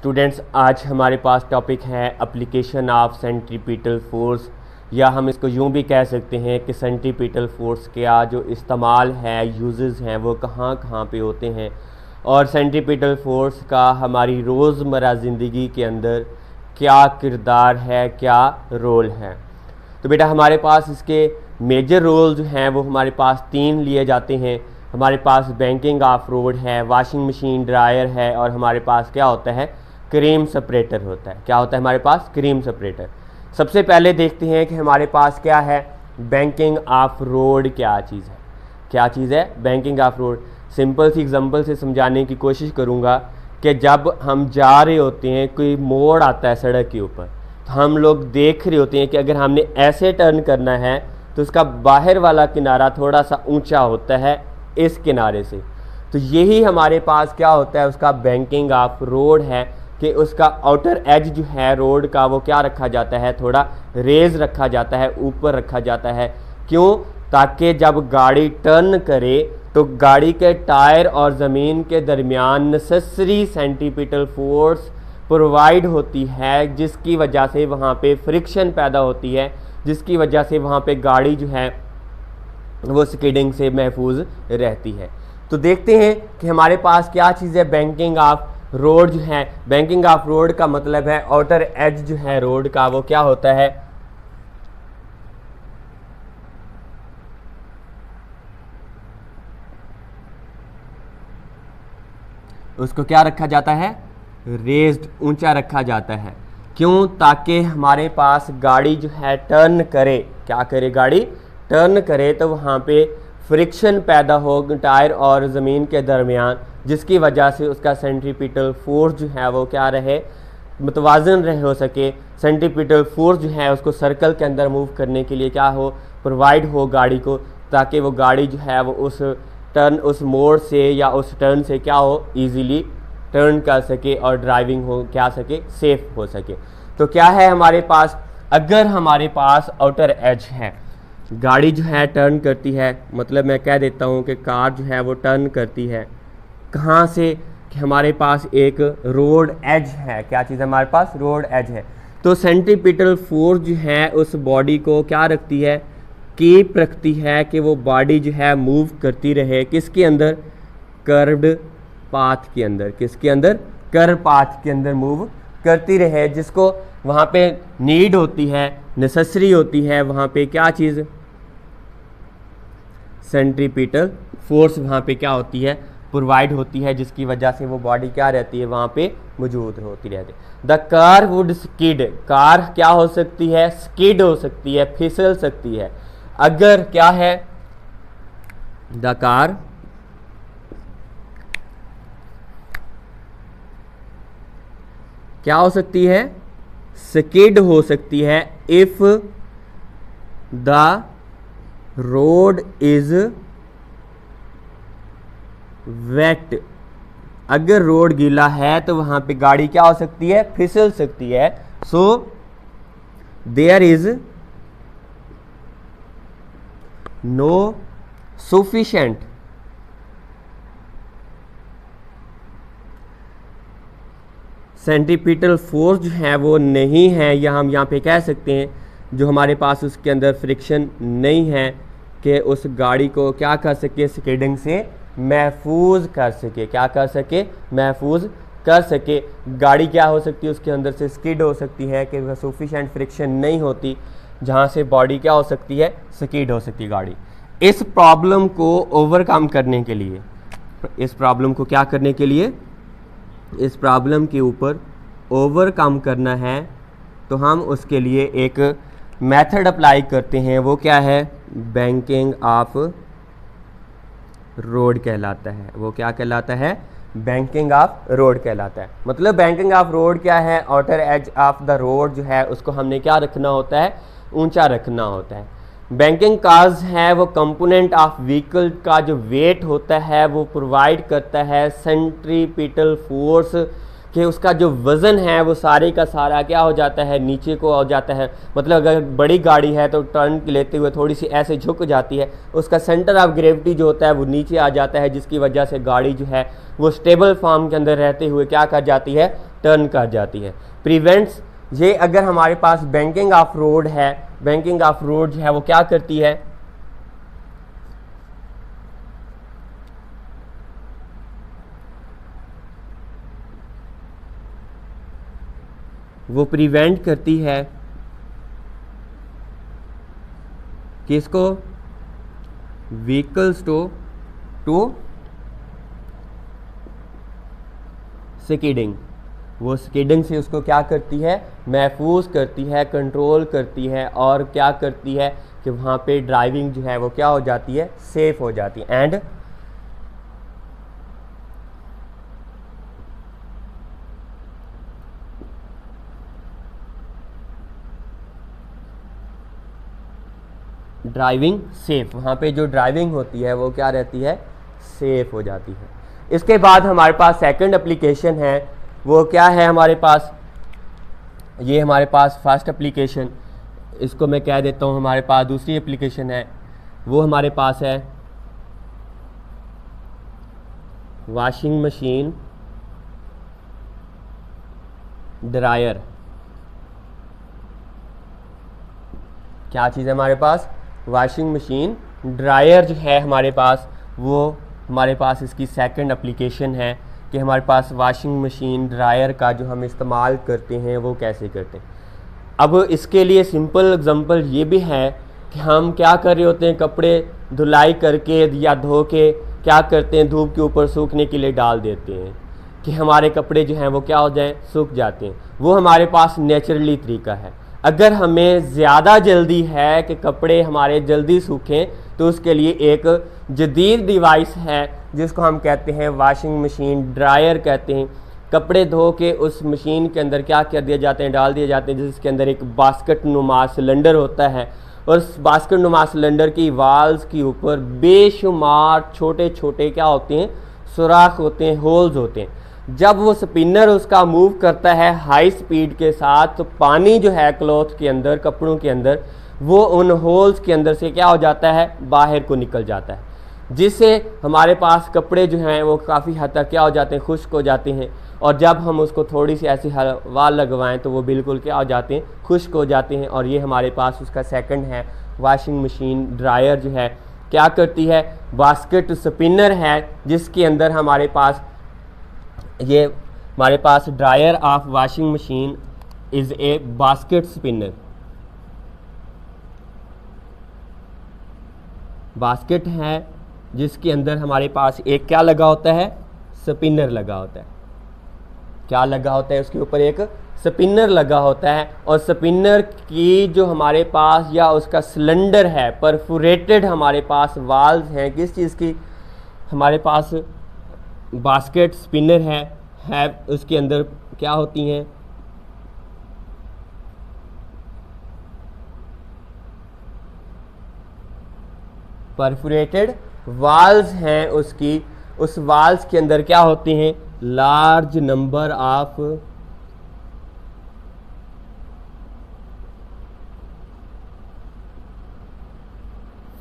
Students, आज हमारे पास topic है एप्लीकेशन ऑफ सेंट्रीपिटल फोर्स, या हम इसको यूँ भी कह सकते हैं कि सेंट्रीपिटल फोर्स का जो इस्तेमाल है, यूजेस हैं, वो कहाँ कहाँ पे होते हैं और सेंट्रीपिटल फोर्स का हमारी रोज़मर्रा ज़िंदगी के अंदर क्या किरदार है, क्या रोल है। तो बेटा हमारे पास इसके मेजर रोल जो हैं वो हमारे पास 3 लिए जाते हैं। हमारे पास बैंकिंग ऑफ रोड है, वॉशिंग मशीन, ड्रायर है, और हमारे पास क्या होता है, क्रीम सेपरेटर होता है। क्या होता है हमारे पास? Cream separator. सबसे पहले देखते हैं कि हमारे पास क्या है, बैंकिंग ऑफ रोड क्या चीज़ है। क्या चीज़ है बैंकिंग ऑफ रोड? सिंपल सी एग्जांपल से समझाने की कोशिश करूँगा कि जब हम जा रहे होते हैं, कोई मोड़ आता है सड़क के ऊपर, तो हम लोग देख रहे होते हैं कि अगर हमने ऐसे टर्न करना है तो उसका बाहर वाला किनारा थोड़ा सा ऊंचा होता है इस किनारे से। तो यही हमारे पास क्या होता है, उसका बैंकिंग ऑफ रोड है कि उसका आउटर एज जो है रोड का वो क्या रखा जाता है, थोड़ा रेज रखा जाता है, ऊपर रखा जाता है। क्यों? ताकि जब गाड़ी टर्न करे तो गाड़ी के टायर और ज़मीन के दरमियान नेसेसरी सेंट्रीपिटल फोर्स प्रोवाइड होती है, जिसकी वजह से वहाँ पे फ्रिक्शन पैदा होती है, जिसकी वजह से वहाँ पे गाड़ी जो है वो स्किडिंग से महफूज रहती है। तो देखते हैं कि हमारे पास क्या चीज़ है, बैंकिंग ऑफ रोड जो है। बैंकिंग ऑफ रोड का मतलब है आउटर एज जो है रोड का वो क्या होता है, उसको क्या रखा जाता है, रेज्ड, ऊंचा रखा जाता है। क्यों? ताकि हमारे पास गाड़ी जो है टर्न करे, क्या करे, गाड़ी टर्न करे तो वहाँ पे फ्रिक्शन पैदा हो टायर और ज़मीन के दरमियान, जिसकी वजह से उसका सेंट्रीपिटल फोर्स जो है वो क्या रहे, मुतवाज़न रहे हो सके। सेंट्रीपिटल फोर्स जो है उसको सर्कल के अंदर मूव करने के लिए क्या हो, प्रोवाइड हो गाड़ी को, ताकि वो गाड़ी जो है वो उस टर्न, उस मोड़ से या उस टर्न से क्या हो, ईजीली टर्न कर सके और ड्राइविंग हो क्या सके, सेफ हो सके। तो क्या है हमारे पास, अगर हमारे पास आउटर एज है, गाड़ी जो है टर्न करती है, मतलब मैं कह देता हूँ कि कार जो है वो टर्न करती है कहाँ से, कि हमारे पास एक रोड एज है। क्या चीज़ है हमारे पास? रोड एज है। तो सेंट्रीपिटल फोर्स जो है उस बॉडी को क्या रखती है, कीप रखती है कि वो बॉडी जो है मूव करती रहे, किसके अंदर, कर्व्ड पाथ के अंदर। किसके अंदर? कर्व पाथ के अंदर मूव करती रहे, जिसको वहाँ पे नीड होती है, नेसेसरी होती है वहाँ पे क्या चीज़, सेंट्रीपिटल फोर्स वहाँ पे क्या होती है, प्रोवाइड होती है, जिसकी वजह से वो बॉडी क्या रहती है, वहाँ पे मौजूद होती रहती है। The car would skid, car क्या हो सकती है, स्किड हो सकती है, फिसल सकती है। अगर क्या है, द कार क्या हो सकती है, स्किड हो सकती है, if the road is wet, अगर रोड गीला है तो वहां पे गाड़ी क्या हो सकती है, फिसल सकती है। So there is no sufficient centripetal force जो है वो नहीं है, या हम यहाँ पे कह सकते हैं जो हमारे पास उसके अंदर फ्रिक्शन नहीं है कि उस गाड़ी को क्या कर सके, स्किडिंग से महफूज कर सके। क्या कर सके? महफूज कर सके। गाड़ी क्या हो सकती है, उसके अंदर से स्किड हो सकती है कि वह सफिशिएंट फ्रिक्शन नहीं होती, जहाँ से बॉडी क्या हो सकती है, स्किड हो सकती है गाड़ी। इस प्रॉब्लम को ओवरकम करने के लिए, इस प्रॉब्लम को क्या करने के लिए, इस प्रॉब्लम के ऊपर ओवरकम करना है, तो हम उसके लिए एक मेथड अप्लाई करते हैं। वो क्या है, बैंकिंग ऑफ रोड कहलाता है। वो क्या कहलाता है, बैंकिंग ऑफ रोड कहलाता है। मतलब बैंकिंग ऑफ रोड क्या है, outer as of the road जो है उसको हमने क्या रखना होता है, ऊंचा रखना होता है। बैंकिंग कार्स है वो कंपोनेंट ऑफ व्हीकल का जो वेट होता है वो प्रोवाइड करता है सेंट्रीपिटल फोर्स, कि उसका जो वज़न है वो सारे का सारा क्या हो जाता है, नीचे को हो जाता है। मतलब अगर बड़ी गाड़ी है तो टर्न लेते हुए थोड़ी सी ऐसे झुक जाती है, उसका सेंटर ऑफ ग्रेविटी जो होता है वो नीचे आ जाता है, जिसकी वजह से गाड़ी जो है वो स्टेबल फॉर्म के अंदर रहते हुए क्या कर जाती है, टर्न कर जाती है। प्रिवेंट्स, ये अगर हमारे पास बैंकिंग ऑफ रोड है, बैंकिंग ऑफ रोड जो है वो क्या करती है, वो प्रिवेंट करती है किसको, व्हीकल्स टू स्किडिंग। वो स्किडिंग से उसको क्या करती है, महफूज करती है, कंट्रोल करती है, और क्या करती है कि वहाँ पे ड्राइविंग जो है वो क्या हो जाती है, सेफ हो जाती है। एंड ड्राइविंग सेफ, वहाँ पे जो ड्राइविंग होती है वो क्या रहती है, सेफ हो जाती है। इसके बाद हमारे पास सेकंड एप्लीकेशन है, वो क्या है हमारे पास, ये हमारे पास फर्स्ट एप्लीकेशन, इसको मैं कह देता हूँ हमारे पास दूसरी एप्लीकेशन है, वो हमारे पास है वॉशिंग मशीन ड्रायर। क्या चीज़ है हमारे पास, वॉशिंग मशीन ड्रायर जो है हमारे पास, वो हमारे पास इसकी सेकंड एप्लीकेशन है कि हमारे पास वॉशिंग मशीन ड्रायर का जो हम इस्तेमाल करते हैं वो कैसे करते हैं। अब इसके लिए सिंपल एग्जांपल ये भी है कि हम क्या कर रहे होते हैं, कपड़े धुलाई करके या धो के क्या करते हैं, धूप के ऊपर सूखने के लिए डाल देते हैं कि हमारे कपड़े जो हैं वो क्या हो जाएं, सूख जाते हैं। वो हमारे पास नेचुरली तरीका है। अगर हमें ज़्यादा जल्दी है कि कपड़े हमारे जल्दी सूखें तो उसके लिए एक जदीद डिवाइस है जिसको हम कहते हैं वॉशिंग मशीन ड्रायर कहते हैं। कपड़े धो के उस मशीन के अंदर क्या कर दिए जाते हैं, डाल दिए जाते हैं, जिसके अंदर एक बास्केट नुमा सिलेंडर होता है, और उस बास्केट नुमा सिलेंडर की वाल्स के ऊपर बेशुमार छोटे छोटे क्या होते हैं, सुराख होते हैं, होल्स होते हैं। जब वो स्पिनर उसका मूव करता है हाई स्पीड के साथ, तो पानी जो है क्लॉथ के अंदर, कपड़ों के अंदर, वो उन होल्स के अंदर से क्या हो जाता है, बाहर को निकल जाता है, जिससे हमारे पास कपड़े जो हैं वो काफ़ी हद तक क्या हो जाते हैं, खुश्क हो जाते हैं। और जब हम उसको थोड़ी सी ऐसी हवा लगवाएं तो वो बिल्कुल क्या हो जाते हैं, खुश्क हो जाते हैं। और ये हमारे पास उसका सेकंड है, वॉशिंग मशीन ड्रायर जो है क्या करती है, बास्केट स्पिनर है जिसके अंदर हमारे पास ये हमारे पास dryer of washing machine is a basket spinner. Basket है जिसके अंदर हमारे पास एक क्या लगा होता है, स्पिनर लगा होता है। क्या लगा होता है, उसके ऊपर एक स्पिनर लगा होता है, और स्पिनर की जो हमारे पास या उसका सिलेंडर है, परफोरेटेड हमारे पास वाल्व हैं, किस चीज़ की, हमारे पास बास्केट स्पिनर है उसके अंदर क्या होती हैं, परफोरेटेड वाल्व्स हैं उसकी। उस वाल्व्स के अंदर क्या होते हैं, large number of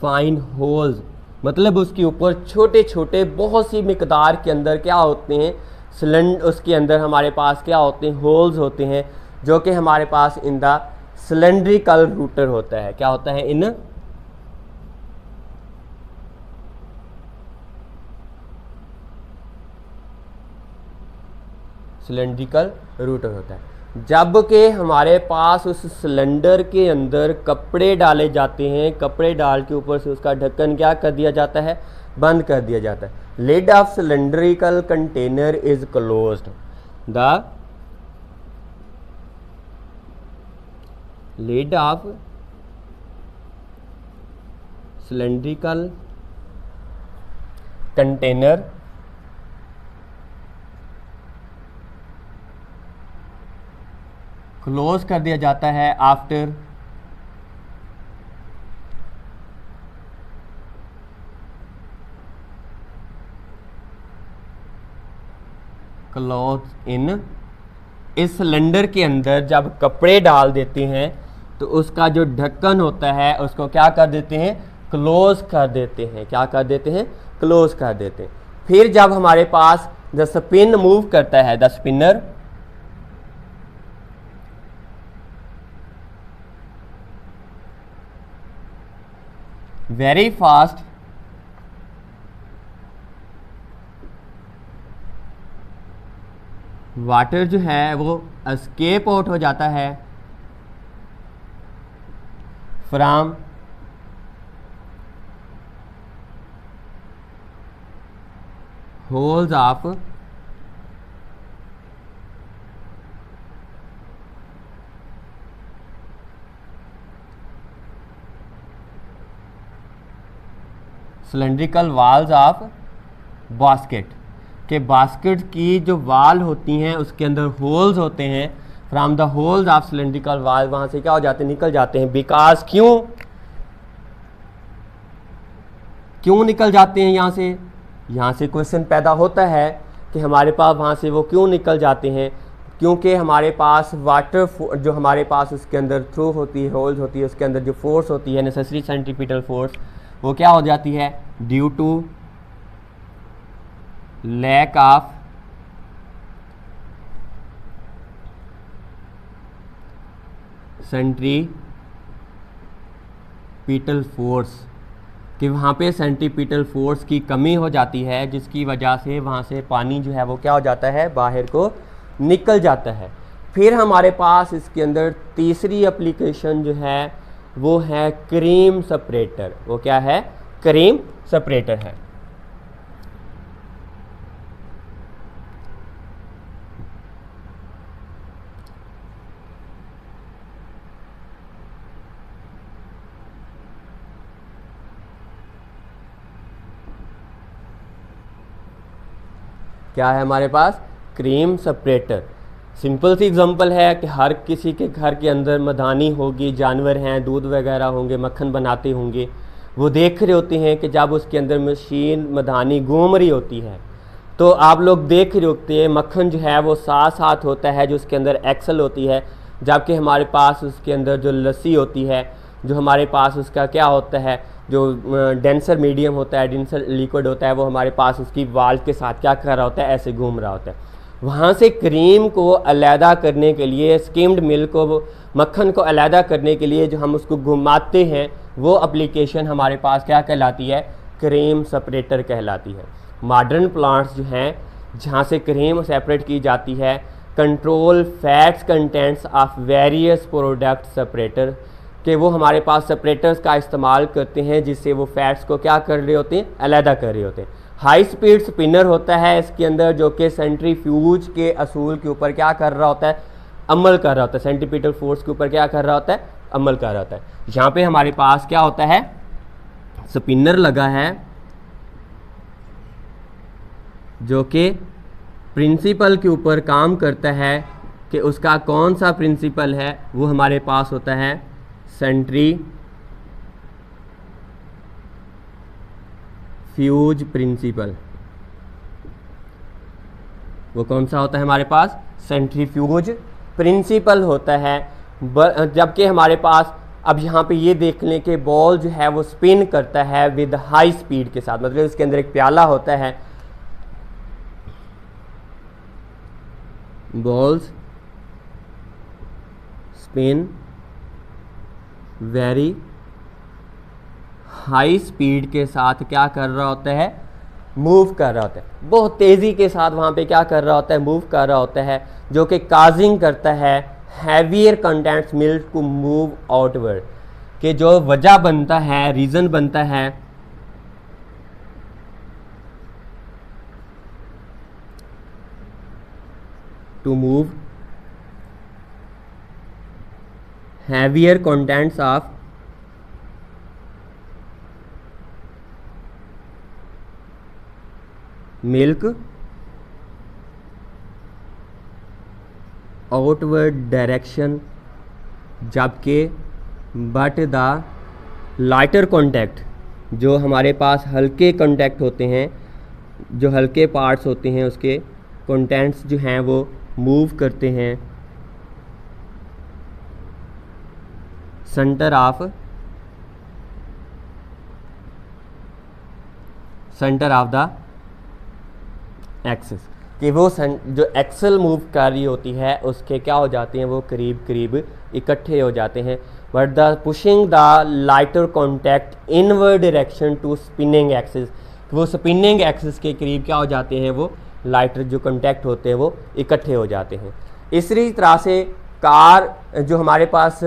fine holes, मतलब उसके ऊपर छोटे छोटे बहुत सी मिकदार के अंदर क्या होते हैं, सिलेंडर, उसके अंदर हमारे पास क्या होते हैं, होल्स होते हैं, जो कि हमारे पास इन द सिलेंड्रिकल रूटर होता है। क्या होता है, इन सिलेंड्रिकल रूटर होता है। जबकि हमारे पास उस सिलेंडर के अंदर कपड़े डाले जाते हैं, कपड़े डाल के ऊपर से उसका ढक्कन क्या कर दिया जाता है, बंद कर दिया जाता है। Lid of cylindrical container is closed, the lid of cylindrical container close कर दिया जाता है आफ्टर क्लोज इन। इस सिलेंडर के अंदर जब कपड़े डाल देते हैं तो उसका जो ढक्कन होता है उसको क्या कर देते हैं, क्लोज कर देते हैं। क्या कर देते हैं, क्लोज कर देते हैं। फिर जब हमारे पास द स्पिन मूव करता है, the spinner very fast water जो है वो एस्केप आउट हो जाता है from holes of cylindrical walls of basket के बास्केट की जो वाल होती हैं उसके अंदर होल्स होते हैं। From the holes of cylindrical वाल वहाँ से क्या हो जाते हैं, निकल जाते हैं। बिकॉज क्यों निकल जाते हैं यहाँ से क्वेश्चन पैदा होता है कि हमारे पास वहाँ से वो क्यों निकल जाते हैं, क्योंकि हमारे पास वाटर जो हमारे पास उसके अंदर थ्रू होती है, होल्स होती है, उसके अंदर जो फोर्स होती है नेसेसरी सेंट्रीपिटल फोर्स, वो क्या हो जाती है, due to lack of centripetal force, कि वहाँ पे सेंट्रीपिटल फोर्स की कमी हो जाती है, जिसकी वजह से वहाँ से पानी जो है वो क्या हो जाता है, बाहर को निकल जाता है। फिर हमारे पास इसके अंदर तीसरी एप्लीकेशन जो है वो है क्रीम सेपरेटर। वो क्या है, क्रीम सेपरेटर है। क्या है हमारे पास, क्रीम सेपरेटर। सिंपल सी एग्जांपल है कि हर किसी के घर के अंदर मधानी होगी, जानवर हैं, दूध वगैरह होंगे, मक्खन बनाते होंगे, वो देख रहे होते हैं कि जब उसके अंदर मशीन मधानी घूम रही होती है तो आप लोग देख रहे होते हैं मक्खन जो है वो साथ साथ होता है, जो उसके अंदर एक्सल होती है, जबकि हमारे पास उसके अंदर जो लस्सी होती है, जो हमारे पास उसका क्या होता है, जो डेंसर मीडियम होता है, डेंसर लिक्विड होता है, वो हमारे पास उसकी वाल्व के साथ क्या कर रहा होता है, ऐसे घूम रहा होता है। वहाँ से क्रीम को अलहदा करने के लिए, स्किम्ड मिल्क को, मक्खन को अलहदा करने के लिए जो हम उसको घुमाते हैं, वो एप्लीकेशन हमारे पास क्या कहलाती है, क्रीम सेपरेटर कहलाती है। मॉडर्न प्लांट्स जो हैं जहाँ से क्रीम सेपरेट की जाती है, control fats contents of various product separator, कि वो हमारे पास सेपरेटर्स का इस्तेमाल करते हैं जिससे वो फैट्स को क्या कर रहे होते हैं, अलहदा कर रहे होते हैं। हाई स्पीड स्पिनर होता है इसके अंदर, जो कि सेंट्रीफ्यूज के असूल के ऊपर क्या कर रहा होता है, अमल कर रहा होता है, सेंट्रीपिटल फोर्स के ऊपर क्या कर रहा होता है, अमल कर रहा होता है। यहाँ पे हमारे पास क्या होता है, स्पिनर लगा है जो कि प्रिंसिपल के ऊपर काम करता है, कि उसका कौन सा प्रिंसिपल है, वो हमारे पास होता है सेंट्रीफ्यूज प्रिंसिपल। वो कौन सा होता है हमारे पास, सेंट्रीफ्यूज प्रिंसिपल होता है। जबकि हमारे पास अब यहाँ पे ये देख लें कि बॉल जो है वो स्पिन करता है विद हाई स्पीड के साथ, मतलब इसके अंदर एक प्याला होता है, balls spin very high speed के साथ क्या कर रहा होता है, मूव कर रहा होता है, बहुत तेज़ी के साथ वहाँ पे क्या कर रहा होता है, मूव कर रहा होता है, जो कि काजिंग करता है heavier contents milk to move outward, कि जो वजह बनता है, रीज़न बनता है to move heavier contents of milk outward direction, जबकि बट द लाइटर कॉन्टैक्ट, जो हमारे पास हल्के कॉन्टैक्ट होते हैं, जो हल्के पार्ट्स होते हैं, उसके कंटेंट्स जो हैं वो मूव करते हैं सेंटर ऑफ द एक्सिस। कि वो जो एक्सल मूव कर रही होती है उसके क्या हो जाते हैं, वो करीब करीब इकट्ठे हो जाते हैं। But the pushing the lighter contact inward direction to spinning axis, वो स्पिनिंग एक्सिस के करीब क्या हो जाते हैं, वो लाइटर जो कॉन्टैक्ट होते हैं वो इकट्ठे हो जाते हैं। इसी तरह से कार जो हमारे पास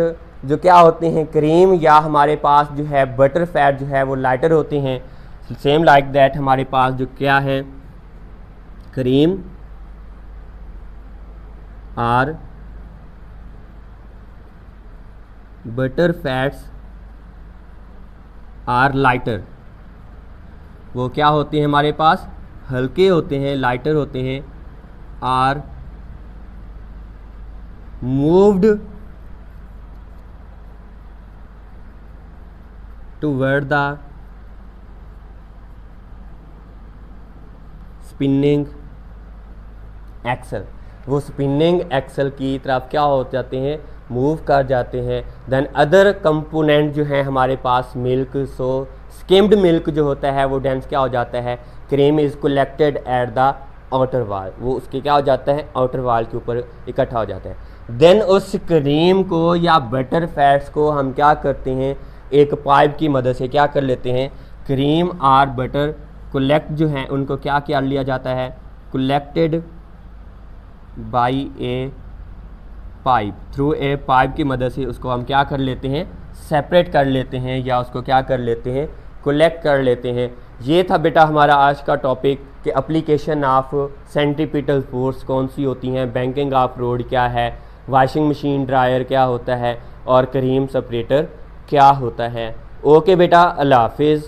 जो क्या होते हैं क्रीम या हमारे पास जो है बटर फैट जो है वो लाइटर होते हैं। सेम लाइक दैट हमारे पास जो क्या है क्रीम और बटर फैट्स आर लाइटर, वो क्या होते हैं हमारे पास हल्के होते हैं, लाइटर होते हैं। Are moved toward the spinning axle, वो स्पिनिंग एक्सल की तरफ क्या हो जाते हैं, मूव कर जाते हैं। देन अदर कंपोनेंट जो है हमारे पास मिल्क, सो स्किम्ड मिल्क जो होता है वो डेंस क्या हो जाता है, cream is collected at the outer वाल, वो उसके क्या हो जाता है आउटर वाल के ऊपर इकट्ठा हो जाता है। देन उस क्रीम को या बटर फैट्स को हम क्या करते हैं, एक पाइप की मदद से क्या कर लेते हैं, क्रीम और बटर कलेक्ट जो है उनको क्या किया लिया जाता है, collected by A pipe, through a pipe की मदद से उसको हम क्या कर लेते हैं, सेपरेट कर लेते हैं या उसको क्या कर लेते हैं, कलेक्ट कर लेते हैं। ये था बेटा हमारा आज का टॉपिक कि एप्लीकेशन ऑफ सेंट्रीपिटल फोर्स कौन सी होती हैं, बैंकिंग ऑफ रोड क्या है, वॉशिंग मशीन ड्रायर क्या होता है और क्रीम सेपरेटर क्या होता है। ओके बेटा, अल्लाह हाफिज़।